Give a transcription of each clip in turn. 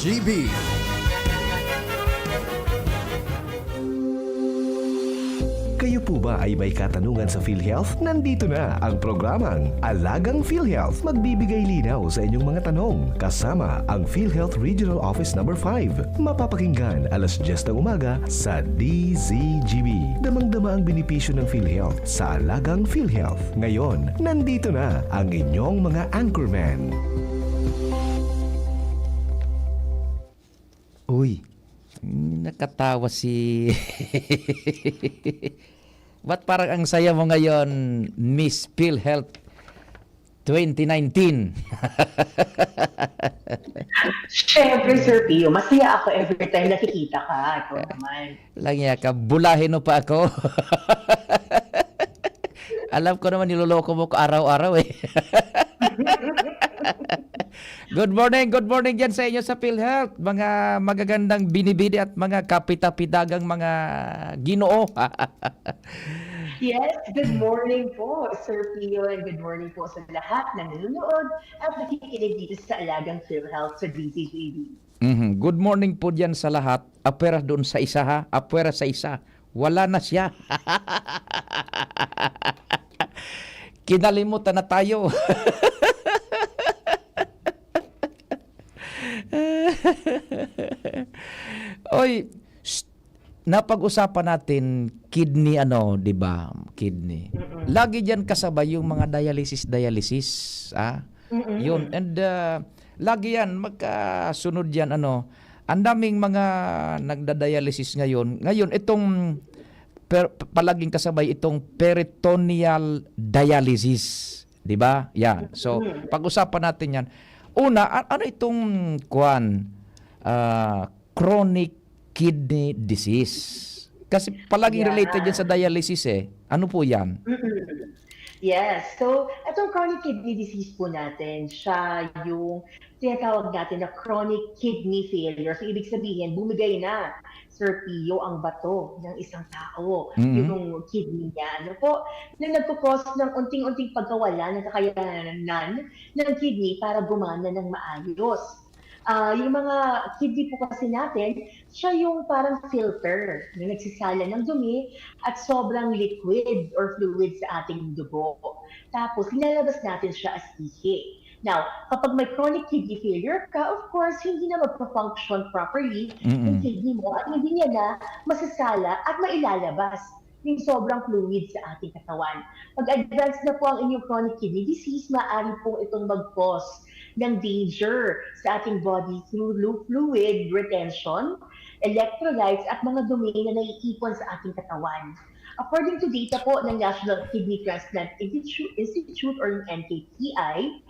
GB. Kayo po ba ay may katanungan sa PhilHealth? Nandito na ang programang Alagang PhilHealth. Magbibigay linaw sa inyong mga tanong kasama ang PhilHealth Regional Office No. 5. Mapapakinggan alas 10 ng umaga sa DZGB. Damang-dama ang benepisyo ng PhilHealth sa Alagang PhilHealth. Ngayon, nandito na ang inyong mga anchorman. Uy, nakatawa si... Ba't parang ang saya mo ngayon, Miss PhilHealth 2019? Siyempre, Sir Pio, masaya ako every time nakikita ka. Ito naman. Langya ka, bulahin mo pa ako. Alam ko naman, niloloko mo ko araw-araw eh. Good morning dyan sa inyo sa PhilHealth. Mga magagandang binibidi at mga kapitapidagang mga ginoo. Yes, good morning po, Sir Pio, and good morning po sa lahat na nanonood at nakikinig dito sa Alagang PhilHealth sa DZGB. Good morning po dyan sa lahat. Apera doon sa isa ha. Apera sa isa. Wala na siya. Kinalimutan na tayo. Oy, napag-usapan natin kidney 'di ba? Kidney. Lagi diyan kasabay yung mga dialysis, Yun. And lagi yan magkasunod yan Ang daming mga nagda-dialysis ngayon. Ngayon itong palaging kasabay itong peritoneal dialysis, 'di ba? Yan. So, pag-usapan natin 'yan. Una, ano itong chronic kidney disease? Kasi palaging related yan sa dialysis eh. Ano po yan? Yes. So, itong chronic kidney disease po natin, siya yung tinatawag natin na chronic kidney failure. So, ibig sabihin, bumigay na, Sir Pio, ang bato ng isang tao, yung kidney niya. Ano po, na nagkukos ng unting-unting pagkawala ng kakayanan ng kidney para gumana ng maayos. Yung mga kidney po kasi natin, siya yung parang filter na nagsisala ng dumi at sobrang liquid or fluid sa ating dugo. Tapos, nilalabas natin siya as ihi. Now, kapag may chronic kidney failure ka, of course, hindi na magpa-function properly yung kidney mo at hindi niya na masasala at mailalabas yung sobrang fluid sa ating katawan. Pag-advance na po ang inyong chronic kidney disease, maaari po itong mag-cause ng danger sa ating body through fluid retention, electrolytes, at mga dumi na naiipon sa ating katawan. According to data po ng National Kidney Transplant Institute or yung NKTI,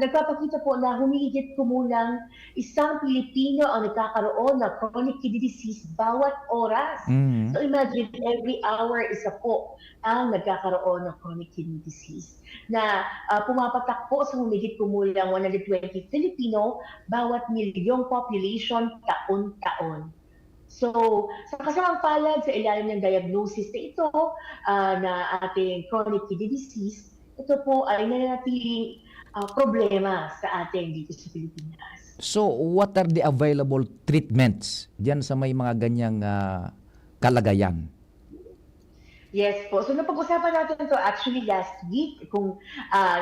nagpapakita po na humigit kumulang isang Pilipino ang nagkakaroon ng chronic kidney disease bawat oras. So imagine, every hour isa po ang nagkakaroon ng chronic kidney disease na pumapatak po sa humigit kumulang 120 Filipino bawat milyong population taon-taon. So, sa kasamang palad sa ilalim ng diagnosis na ito na ating chronic kidney disease, ito po ay nananatiling problema sa atin dito sa Pilipinas. So, what are the available treatments diyan sa may mga ganyang kalagayan? Yes po. So, napag-usapan natin ito actually last week. Kung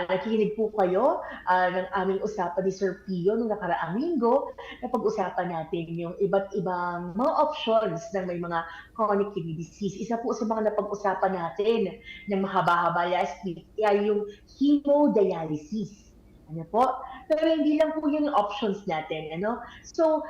nakikinig po kayo ng aming usapan ni Sir Pio noong nakaraang linggo, napag-usapan natin yung iba't ibang mga options ng may mga chronic kidney disease. Isa po sa mga napag-usapan natin ng mahaba-haba last week ay yung hemodialysis. Ano po? Pero hindi lang po yung options natin. So,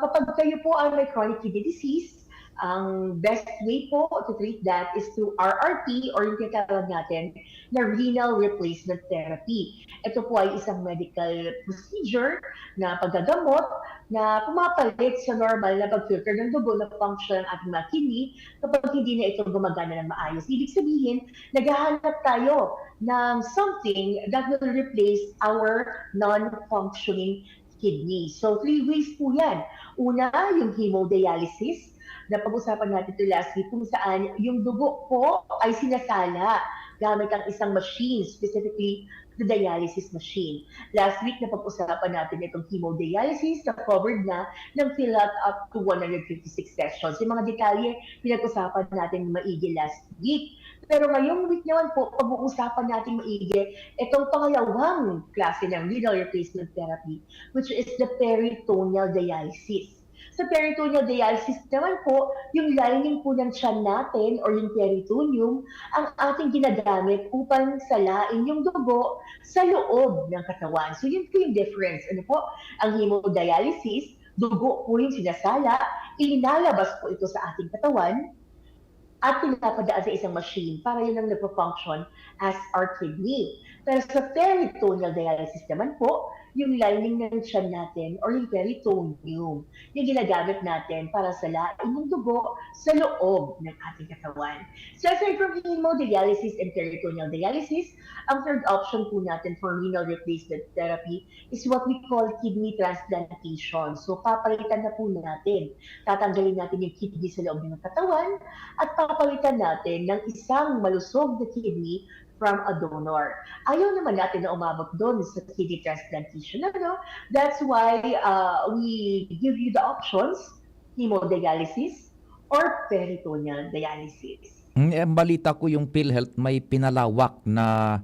kapag kayo po ay may chronic kidney disease, ang best way po to treat that is through RRT or yung tinatawag natin na renal replacement therapy. Ito po ay isang medical procedure na paggagamot na pumapalit sa normal na pag-filter ng dugo na function ng ating mga kidney kapag hindi na ito gumagana ng maayos. Ibig sabihin, naghahanap tayo ng something that will replace our non-functioning kidney. So, 3 ways po yan. Una, yung hemodialysis. Napag-usapan natin ito last week kung saan yung dugo po ay sinasala gamit ang isang machine, specifically the dialysis machine. Last week, napag-usapan natin itong hemodialysis na covered na ng PhilHealth up to 156 sessions. Yung mga detalye, pinag-usapan natin maigi last week. Pero ngayong week naman po, pag-uusapan natin maigi itong pangalawang klase ng renal replacement therapy, which is the peritoneal dialysis. Sa peritoneal dialysis naman po, yung lining po ng tiyan natin or yung peritoneum ang ating ginagamit upang salain yung dugo sa loob ng katawan. So yun po yung difference. Ano po? Ang hemodialysis, dugo po yung sinasala, ilinalabas po ito sa ating katawan, at pinapadaan sa isang machine para yun ang nagpo-function as our kidney. Pero sa peritoneal dialysis naman po, yung lining ng tiyan natin or yung peritoneum, yung ginagamit natin para salain yung dugo sa loob ng ating katawan. So aside from hemodialysis and peritoneal dialysis, ang third option po natin for renal replacement therapy is what we call kidney transplantation. So papalitan na po natin. Tatanggalin natin yung kidney sa loob ng katawan at papalitan natin ng isang malusog na kidney from a donor. Ayaw naman natin na umabot doon sa kidney transplantation. No? That's why we give you the options, hemodialysis or peritoneal dialysis. Ang balita ko yung PhilHealth may pinalawak na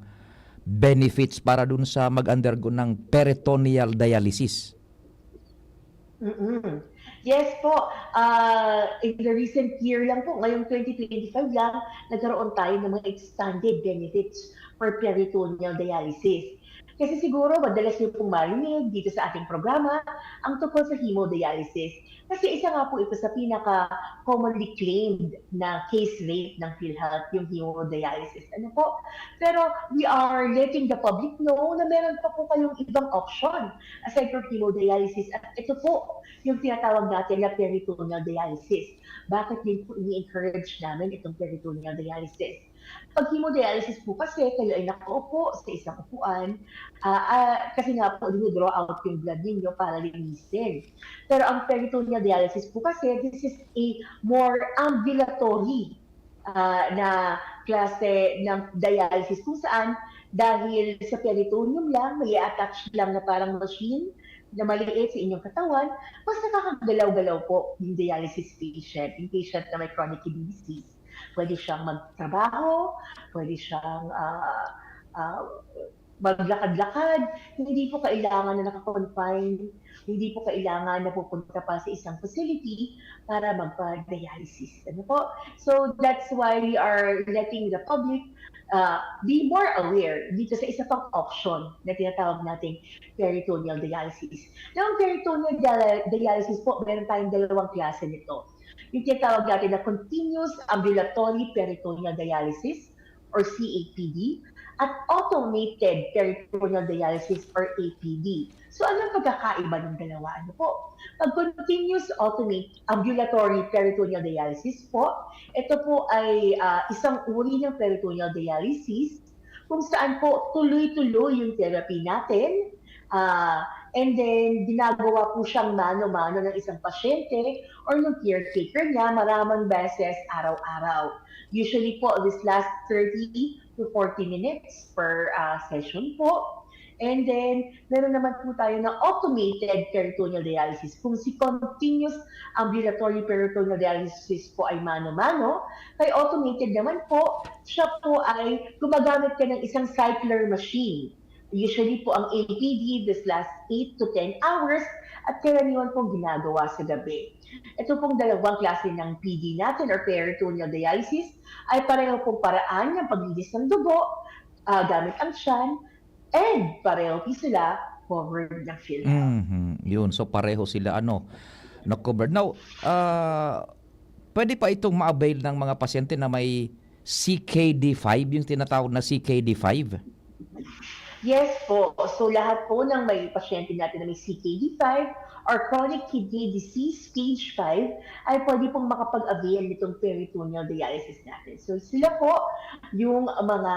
benefits para dun sa mag-undergo ng peritoneal dialysis. Mm-mm. Yes po, in the recent year lang po, ngayong 2025 lang, nagkaroon tayo ng mga expanded benefits for peritoneal dialysis. Kasi siguro madalas niyo pong marinig dito sa ating programa ang tungkol sa hemodialysis. Kasi isa nga po ito sa pinaka-commonly claimed na case rate ng PhilHealth, yung hemodialysis. Ano po? Pero we are letting the public know na meron pa po kayong ibang option aside from hemodialysis. At ito po yung tinatawag natin na peritoneal dialysis. Bakit din po ini-encourage namin itong peritoneal dialysis? Pag hemodialysis po kasi, kayo ay nakaupo sa isang upuan, kasi nga po, draw out yung blood ninyo para linisin. Pero ang peritoneal dialysis po kasi, this is a more ambulatory na klase ng dialysis kung saan dahil sa peritoneum lang, may attach lang na parang machine na maliit sa inyong katawan, mas nakakagalaw-galaw po yung dialysis patient, yung patient na may chronic kidney disease. Pwede siyang magtrabaho, pwede siyang maglakad-lakad, hindi po kailangan na nakakonfine, hindi po kailangan na pupunta pa sa isang facility para magpa-dialysis. Ano po? So that's why we are letting the public be more aware dito sa isa pang option na tinatawag nating peritoneal dialysis. Now, ang peritoneal dialysis po, meron tayong dalawang klase nito. Yung tinatawag natin na continuous ambulatory peritoneal dialysis or CAPD at automated peritoneal dialysis or APD. So anong pagkakaiba ng dalawa? Ano po? Pag continuous ambulatory peritoneal dialysis po, ito po ay isang uri ng peritoneal dialysis kung saan po tuloy-tuloy yung therapy natin. And then, ginagawa po siyang mano-mano ng isang pasyente or ng caretaker niya maraming beses araw-araw. Usually po, this lasts 30 to 40 minutes per session po. And then, meron naman po tayo na automated peritoneal dialysis. Kung si continuous ambulatory peritoneal dialysis po ay mano-mano, kay automated naman po, siya po ay gumagamit ka ng isang cycler machine. Usually po ang APD, this lasts 8 to 10 hours at karaniwan pong ginagawa sa gabi. Ito pong dalawang klase ng PD natin or peritoneal dialysis ay pareho pong paraan ng paglinis ng dugo gamit ang tiyan and pareho po sila covered ng PhilHealth. Yun, so pareho sila na-covered. Now, pwede pa itong ma-avail ng mga pasyente na may CKD5, yung tinatawag na CKD5? Yes po. So lahat po ng may pasyente natin na may CKD5 or chronic kidney disease stage 5 ay pwede pong makapag-avail nitong peritoneal dialysis natin. So sila po yung mga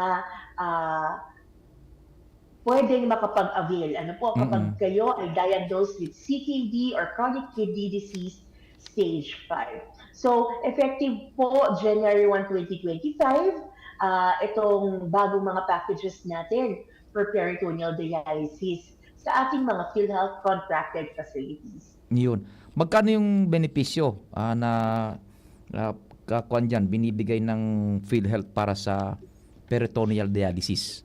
pwedeng makapag-avail. Ano po, kapag kayo ay diagnosed with CKD or chronic kidney disease stage 5. So effective po January 1, 2025, itong bagong mga packages natin for peritoneal dialysis sa ating mga PhilHealth contracted facilities. Yun. Magkano yung benepisyo na kakuan dyan, binibigay ng PhilHealth para sa peritoneal dialysis?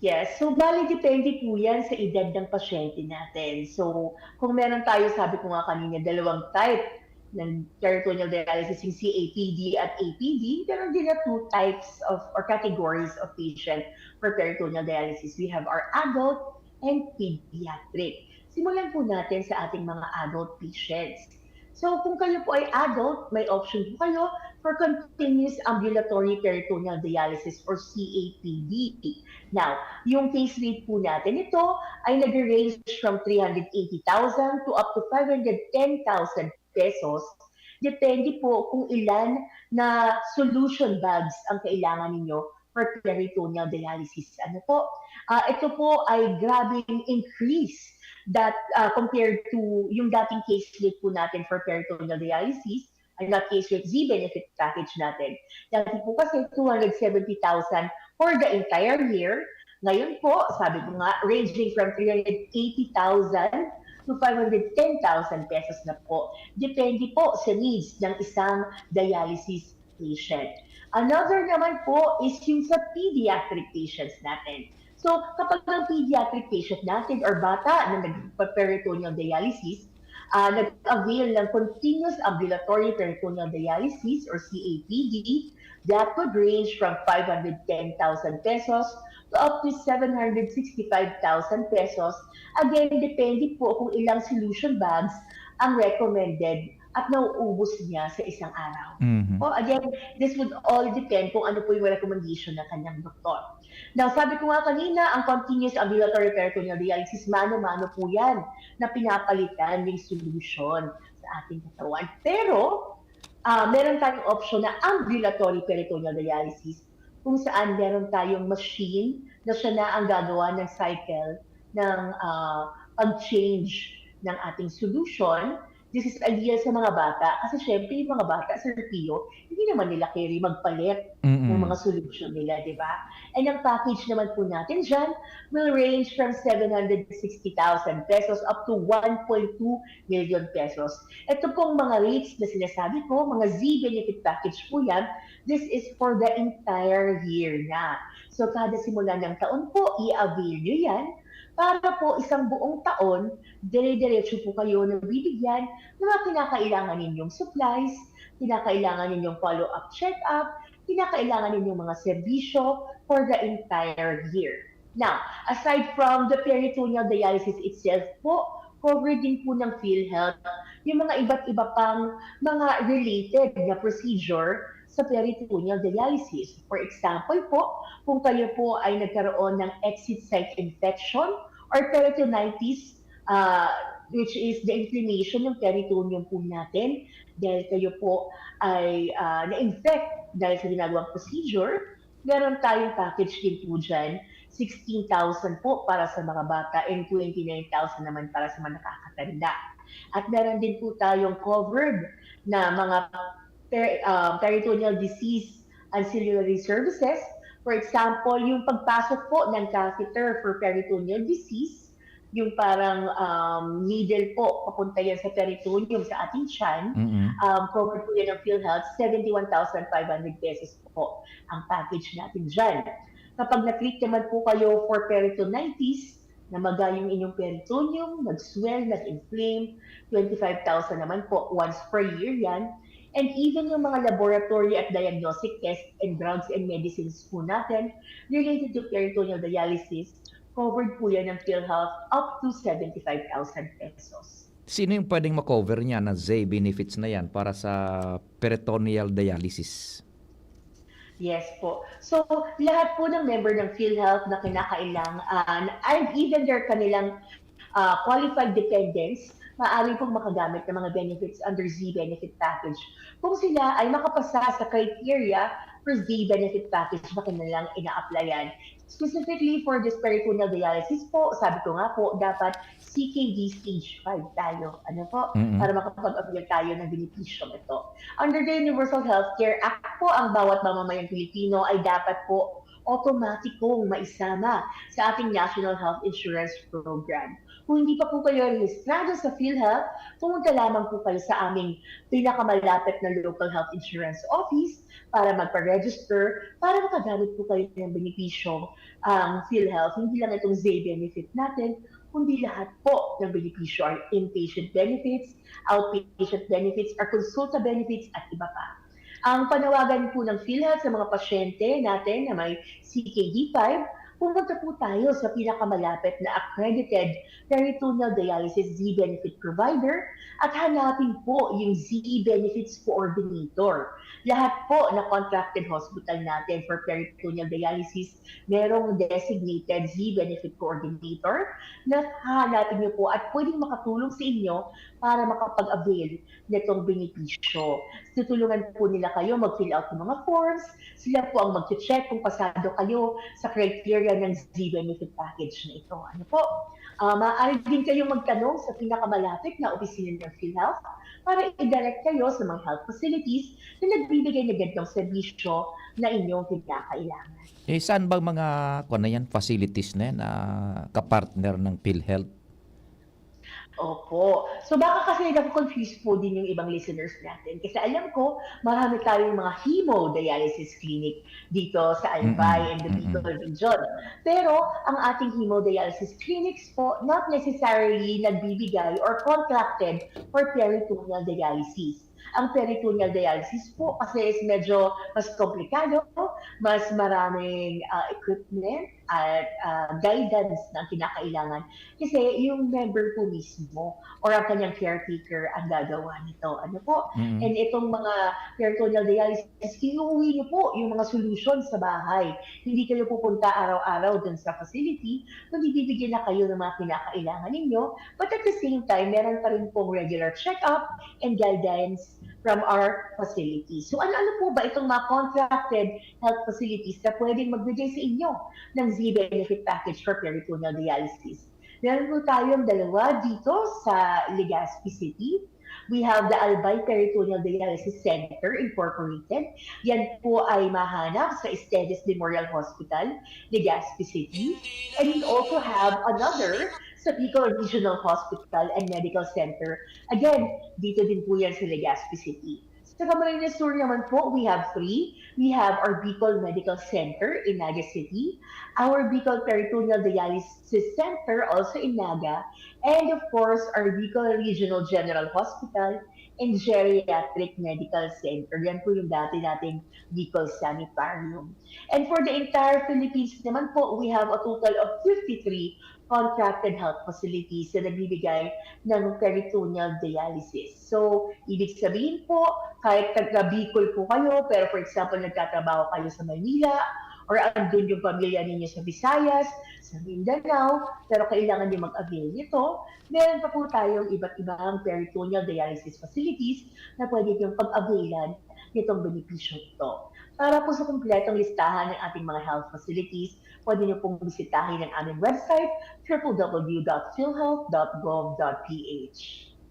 Yes, so bali depende po yan sa edad ng pasyente natin. So kung meron tayo, sabi ko nga kanina, dalawang type ng peritoneal dialysis, yung CAPD at APD, meron din na two types of or categories of patient for peritoneal dialysis. We have our adult and pediatric. Simulan po natin sa ating mga adult patients. So kung kayo po ay adult, may option po kayo for continuous ambulatory peritoneal dialysis or CAPD. Now, yung case rate po natin ito ay nag-range from 380,000 to up to 510,000 pesos. Depende po kung ilan na solution bags ang kailangan ninyo for peritoneal dialysis. Ano po? Ito po ay grabing increase that compared to yung dating case rate po natin for peritoneal dialysis, ay not case rate, Z-benefit package natin. Dati po kasi 270,000 for the entire year. Ngayon po, sabi ko nga, ranging from 380,000 to 510,000 pesos na po. Depende po sa needs ng isang dialysis patient. Another naman po is yung sa pediatric patients natin. So, kapag ang pediatric patient natin or bata na nagpa-peritoneal dialysis, nag-avail ng continuous ambulatory peritoneal dialysis or CAPD, that could range from 510,000 pesos to up to 765,000 pesos. Again, depende po kung ilang solution bags ang recommended at nauubos niya sa isang araw. Mhm. So again, this would all depend kung ano po yung recommendation ng kanyang doktor. Now, sabi ko nga kanina, ang continuous ambulatory peritoneal dialysis, mano-mano po yan na pinapalitan yung solution sa ating katawan. Pero, meron tayong option na ambulatory peritoneal dialysis kung saan meron tayong machine na siya na ang gagawa ng cycle ng pag-change ng ating solution. This is ideal sa mga bata kasi syempre yung mga bata sa Pio, hindi naman nila carry magpalit ng mga solution nila, di ba? And ang package naman po natin dyan will range from 760,000 pesos up to 1.2 million pesos. Ito pong mga rates na sinasabi ko, mga Z-benefit package po yan, this is for the entire year na. So kada simula ng taon po, i-avail nyo yan para po isang buong taon, dire-diretso po kayo na bibigyan ng mga kinakailangan ninyong supplies, kinakailangan ninyong follow-up check-up, kinakailangan ninyong mga serbisyo for the entire year. Now, aside from the peritoneal dialysis itself po, covered din po ng PhilHealth yung mga iba't iba pang mga related na procedure sa peritoneal dialysis. For example po, kung kayo po ay nagkaroon ng exit site infection or peritonitis, which is the inflammation ng peritoneum po natin, dahil kayo po ay na-infect dahil sa ginagawang procedure, meron tayong package din po dyan, 16,000 po para sa mga bata and 29,000 naman para sa mga nakakatanda. At meron din po tayong covered na mga peritoneal disease ancillary services. For example, yung pagpasok po ng catheter for peritoneal disease, yung parang needle po, papunta yan sa peritoneum sa ating tiyan, covered po yan ng PhilHealth, 71,500 pesos po ang package natin dyan. Kapag na-treat naman po kayo for peritonitis, namaga yung inyong peritoneum, nag-swell, nag-inflame, 25,000 naman po once per year yan. And even yung mga laboratory at diagnostic tests and drugs and medicines po natin related to peritoneal dialysis, covered po yan ng PhilHealth up to 75,000 pesos. Sino yung pwedeng makover niya na Z benefits na yan para sa peritoneal dialysis? Yes po. So, lahat po ng member ng PhilHealth na kinakailangan, and even their kanilang qualified dependents, maaari pong makagamit ng mga benefits under Z-benefit package. Kung sila ay makapasa sa criteria for Z-benefit package na kanilang ina-applyan. Specifically for this peritoneal dialysis po, sabi ko nga po, dapat CKD stage 5 tayo. Ano po? Para makapag-avail tayo ng benepisyo ito. Under the Universal Healthcare Act po, ang bawat mamamayang Pilipino ay dapat po automatikong maisama sa ating National Health Insurance Program. Kung hindi pa po kayo rehistrado sa PhilHealth, pumunta lamang po kayo sa aming pinakamalapit na local health insurance office para magpa-register, para makagamit po kayo ng benepisyo ang PhilHealth. Hindi lang itong Z benefit natin, kundi lahat po ng benepisyo are inpatient benefits, outpatient benefits, or consulta benefits at iba pa. Ang panawagan po ng PhilHealth sa mga pasyente natin na may CKD5, pumunta po tayo sa pinakamalapit na accredited peritoneal dialysis Z-benefit provider at hanapin po yung Z-benefits coordinator. Lahat po na contracted hospital natin for peritoneal dialysis, merong designated Z-benefit coordinator na hahanapin niyo po at pwedeng makatulong sa inyo para makapag-avail nitong benepisyo. Tutulungan po nila kayo mag-fill out ng mga forms, sila po ang mag-check kung pasado kayo sa criteria ng Z-benefit package na ito. Ano po? Maaari din kayong magtanong sa pinakamalapit na opisina ng PhilHealth para i-direct kayo sa mga health facilities na nagbibigay ng ganitong serbisyo na inyong kinakailangan. Saan bang mga facilities na yan, kapartner ng PhilHealth? Opo. So baka kasi naku-confuse po din yung ibang listeners natin. Kasi alam ko, marami tayong mga hemodialysis clinic dito sa Albay and the Bicol region. Pero ang ating hemodialysis clinics po, not necessarily nagbibigay or contracted for peritoneal dialysis. Ang peritoneal dialysis po kasi is medyo mas komplikado, mas maraming equipment at guidance na kinakailangan. Kasi yung member po mismo or ang kanyang caretaker ang gagawa nito. Ano po? And itong mga peritoneal dialysis, iuwi niyo po yung mga solution sa bahay. Hindi kayo pupunta araw-araw dun sa facility, kundi bibigyan na kayo ng mga kinakailangan ninyo. But at the same time, meron pa rin pong regular check-up and guidance from our facility. So ano-ano po ba itong mga contracted health facilities na pwedeng magbigay sa inyo ng Z-benefit package for peritoneal dialysis? Meron po tayong dalawa dito sa Legazpi City. We have the Albay Peritoneal Dialysis Center Incorporated. Yan po ay mahanap sa Estedes Memorial Hospital, Legazpi City. And we also have another sa Bicol Regional Hospital and Medical Center. Again, dito din po yan sa Legazpi City. Sa Camarines Sur naman po, we have three. We have our Bicol Medical Center in Naga City, our Bicol Peritoneal Dialysis Center also in Naga, and of course, our Bicol Regional General Hospital and Geriatric Medical Center. Yan po yung dati nating Bicol Sanitarium. And for the entire Philippines naman po, we have a total of 53 contracted health facilities na nagbibigay ng peritoneal dialysis. So, ibig sabihin po, kahit taga-Bicol po kayo, pero for example, nagtatrabaho kayo sa Manila, or andun yung pamilya ninyo sa Visayas, sa Mindanao, pero kailangan niyo mag-avail nito, meron pa po tayong iba't ibang peritoneal dialysis facilities na pwede niyong pag-availan nitong benepisyo ito. Para po sa kumpletong listahan ng ating mga health facilities, pwede niyo pong bisitahin ang aming website, www.philhealth.gov.ph.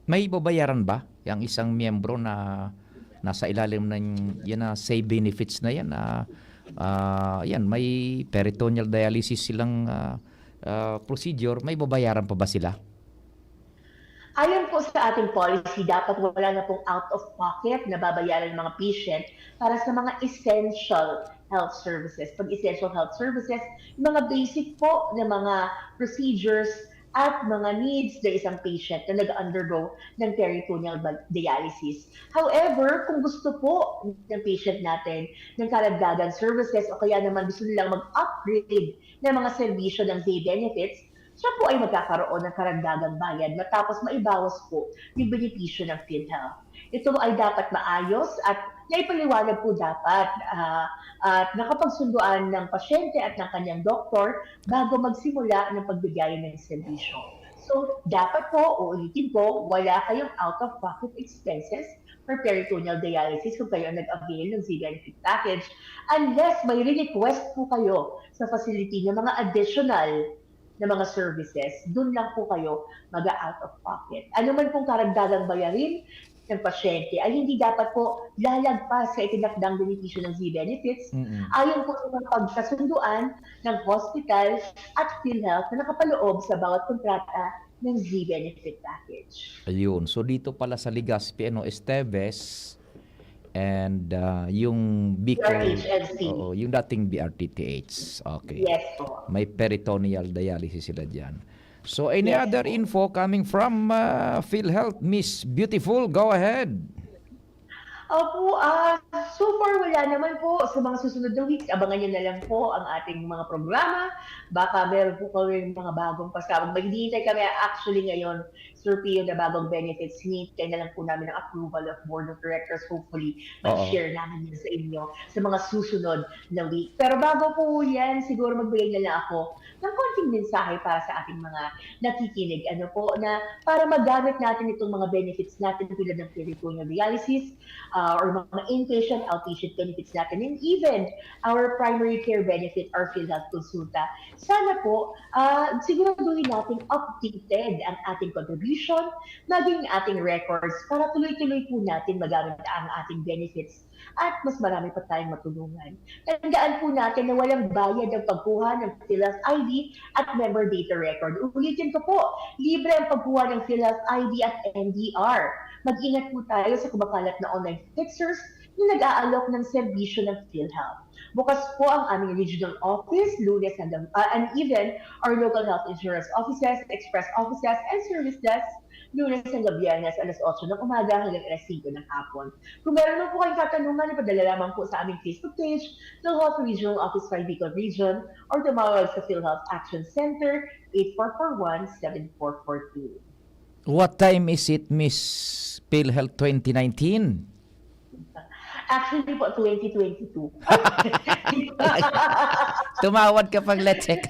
May babayaran ba yung isang miyembro na nasa ilalim ng yan na say benefits na yan? Yan, may peritoneal dialysis silang procedure. May babayaran pa ba sila? Ayon po sa ating policy, dapat wala na pong out-of-pocket na babayaran ng mga patient para sa mga essential health services. Pag essential health services, yung mga basic po na mga procedures at mga needs ng isang patient na nag-undergo ng peritoneal dialysis. However, kung gusto po ng patient natin ng karagdagan services o kaya naman gusto nilang mag-upgrade ng mga serbisyo ng Z-benefits, siya po ay magkakaroon ng karagdagang bayad matapos maibawas po yung benepisyo ng PhilHealth. Ito ay dapat maayos at naipaliwanag po dapat at nakapagsunduan ng pasyente at ng kanyang doktor bago magsimula ng pagbigay ng serbisyo. So, dapat po, uulitin po, wala kayong out-of-pocket expenses for peritoneal dialysis kung kayo nag-avail ng Z-benefit package unless may request po kayo sa facility ng mga additional na mga services, dun lang po kayo mag-out of pocket. Ano man pong karagdagang bayarin, ng pasyente ay hindi dapat po lalagpas sa itinakdang benepisyo ng Z-Benefits ayon po sa mga pagsasunduan ng hospital at PhilHealth na nakapaloob sa bawat kontrata ng Z-Benefit package. Ayun. So dito pala sa Legazpi, Esteves, and yung Bicol, BRHMC. oo, yung dating BRTTH. Okay. Yes po. May peritoneal dialysis sila dyan. So any Yes, other po. info coming from PhilHealth, Miss Beautiful? Go ahead. Opo, so far wala naman po. Sa mga susunod na weeks, abangan nyo na lang po ang ating mga programa. Baka meron po kami mga bagong pasabog. Maghihintay kami actually ngayon, Sir Pio, na bagong benefits. Hinihintay na lang po namin ang approval of Board of Directors. Hopefully, mag-share namin yun sa inyo sa mga susunod na week. Pero bago po yan, siguro magbigay na lang ako ng konting mensahe para sa ating mga nakikinig. Ano po, na para magamit natin itong mga benefits natin tulad ng peritoneal dialysis, or mga inpatient, outpatient benefits natin, and even our primary care benefit, our PhilHealth Consulta. Sana po, siguraduhin natin updated ang ating contribution, maging ating records, para tuloy-tuloy po natin magamit ang ating benefits at mas marami pa tayong matulungan. Tandaan po natin na walang bayad ang pagkuha ng PhilHealth ID at member data record. Ulitin ko po, libre ang pagkuha ng PhilHealth ID at NDR. Mag-ingat po tayo sa kumakalat na online fixers na nag-aalok ng serbisyo ng PhilHealth. Bukas po ang aming regional office, Lunes hanggang, and even our local health insurance offices, express offices, and service desks, Lunes hanggang Biyernes, alas 8 ng umaga hanggang alas 5 ng hapon. Kung meron mo po kayong katanungan, ipadala lamang po sa aming Facebook page, ng Health Regional Office 5 Bicol Region, or tumawag sa PhilHealth Action Center, 8441-7442. What time is it, Miss PhilHealth 2019? Actually po, 2022. Tumawad ka pag let's check.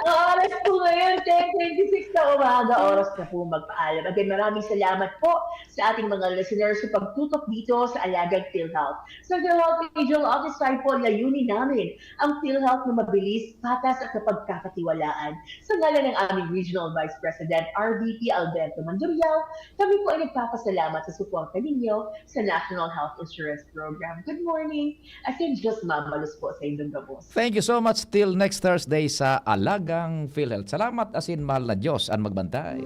Ang oras po ngayon, 10:26 na umaga, oras na po magpaalam. Again, maraming salamat po sa ating mga listeners sa pagtutok dito sa Alagang PhilHealth. Sa PhilHealth Regional Office 5 po, layunin namin ang PhilHealth na mabilis, patas at napagkakatiwalaan. Sa ngalan ng aming Regional Vice President, RVP Alberto Mandurial, kami po ay nagpapasalamat sa suporta ninyo sa National Health Insurance Program. Good morning. As in, just mamalus po sa inyong gabos. Thank you so much. Till next Thursday sa Alagang PhilHealth. Salamat, asin mahal na Diyos ang magbantay.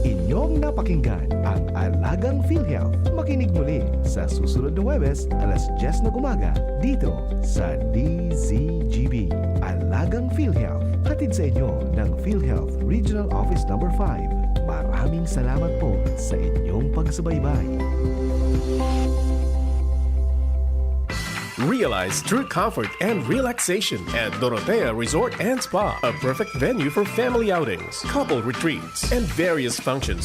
Inyong napakinggan ang Alagang PhilHealth. Makinig muli sa susunod na Huwebes, alas 10 ng umaga, dito sa DZGB. Alagang PhilHealth. Hatid sa inyo ng PhilHealth Regional Office Number 5. Maraming salamat po sa inyong pagsubaybay. Realize true comfort and relaxation at Dorotea Resort and Spa, a perfect venue for family outings, couple retreats, and various functions